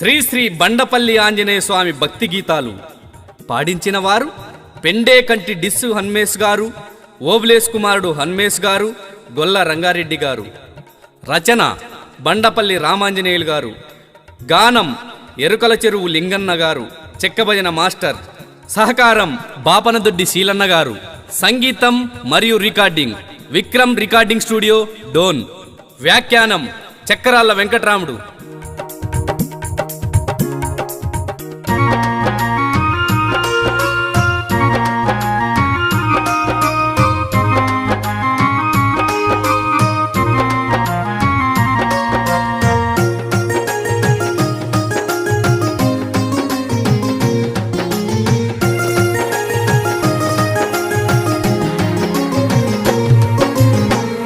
శ్రీ శ్రీ బండపల్లి ఆంజనేయ స్వామి భక్తి గీతాలు పాడించిన వారు పెండేకంటి డిస్సు హన్మేష్ గారు, ఓబ్లేస్ కుమారుడు హన్మేష్ గారు, గొల్ల రంగారెడ్డి గారు. రచన బండపల్లి రామాంజనేయులు గారు. గానం ఎరుకల చెరువు లింగన్న గారు, చెక్కభజన మాస్టర్. సహకారం బాపనదొడ్డి శీలన్న గారు. సంగీతం మరియు recording Vikram recording studio, Dhone. వ్యాఖ్యానం చక్రాల వెంకట్రాముడు.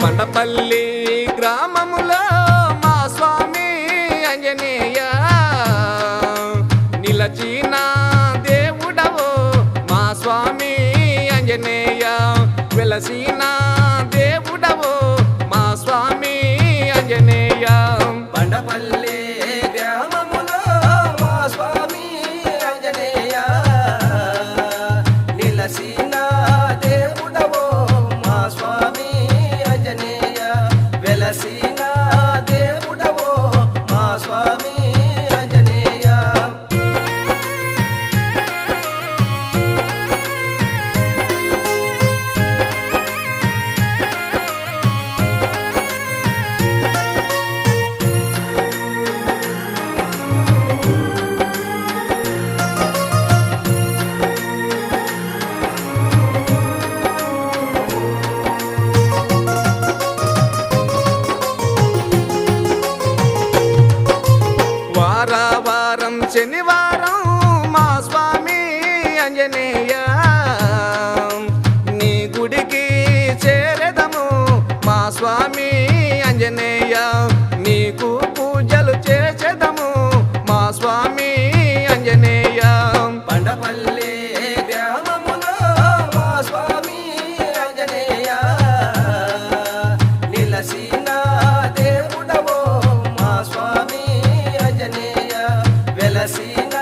బండపల్లి గ్రామములో మా స్వామి ఆంజనేయ నిలచిన దేవుడవో మా స్వామి ఆంజనేయ, వెలసిన దేవుడవో మా స్వామి ఆంజనేయ. బండపల్లి గ్రామములో మా స్వామి ఆంజనేయ నిలసిన దేవుడవో మా స్వామి ఆంజనేయ, వెలసిన దేవుడవో మా స్వామి ఆంజనేయ. వారం శనివారం మా స్వామి ఆంజనేయ నీ గుడికి చేరెదము మా స్వామి ఆంజనేయ, నీకు పూజలు చేసేదము మా స్వామి ఆంజనేయ. బండపల్లి గ్రామములో మా స్వామి ఆంజనేయ నిలసిన దేవుడవో మా స్వామి ఆంజనేయ, వెలసిన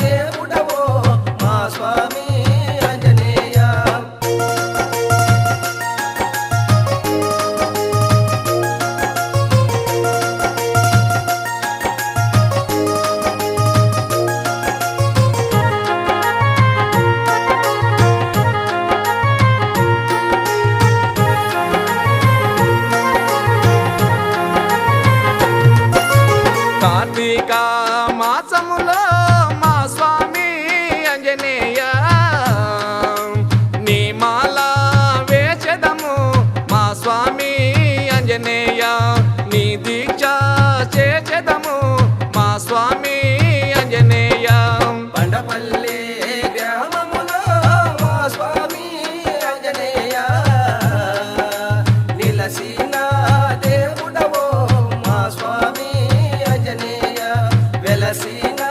దేవుడవో మా స్వామి ఆంజనేయ. కార్తీక మాసములో మా స్వామి ఆంజనేయ నీ మాల వేచెదము మా స్వామి ఆంజనేయ, నీ దీక్ష చేచెదము మా స్వామి ఆంజనేయ. బండపల్లి గ్రామములో మా స్వామి ఆంజనేయ నిలసిన దేవుడవో మా స్వామి ఆంజనేయ, వెలసిన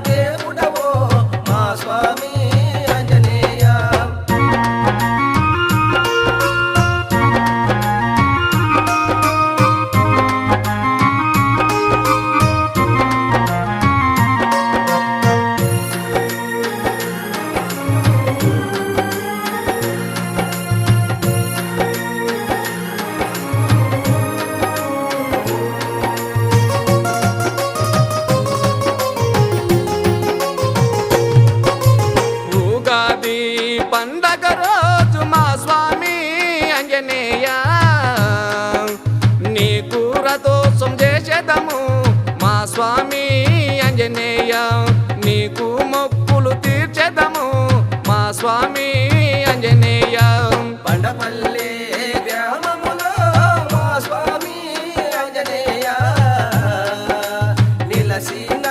దేవుడవో మా స్వామి ఆంజనేయ. ఉగాది పండగ రోజు మా స్వామి ఆంజనేయ నీ కూరదోషం చేసేదము మా స్వామి ఆంజనేయ, నీకు మొక్కులు తీర్చేదము మా స్వామి ఆంజనేయ. బండపల్లి గ్రామములో మా స్వామి ఆంజనేయ నిలసిన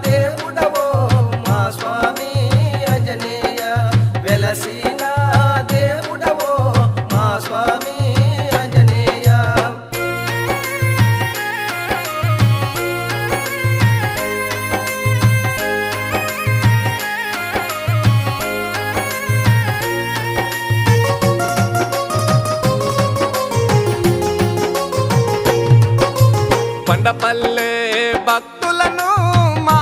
దేవుడవో మా స్వామి ఆంజనేయ, వెలసిన దేవుడవో మా స్వామి ఆంజనేయ. బండపల్లె భక్తులను మా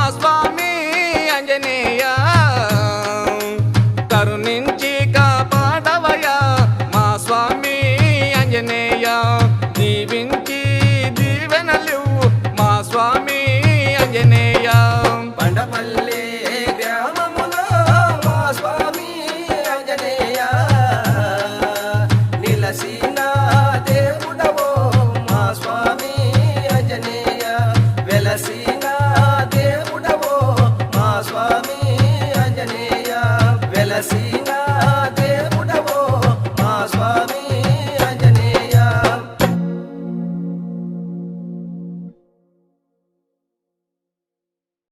వెలసిన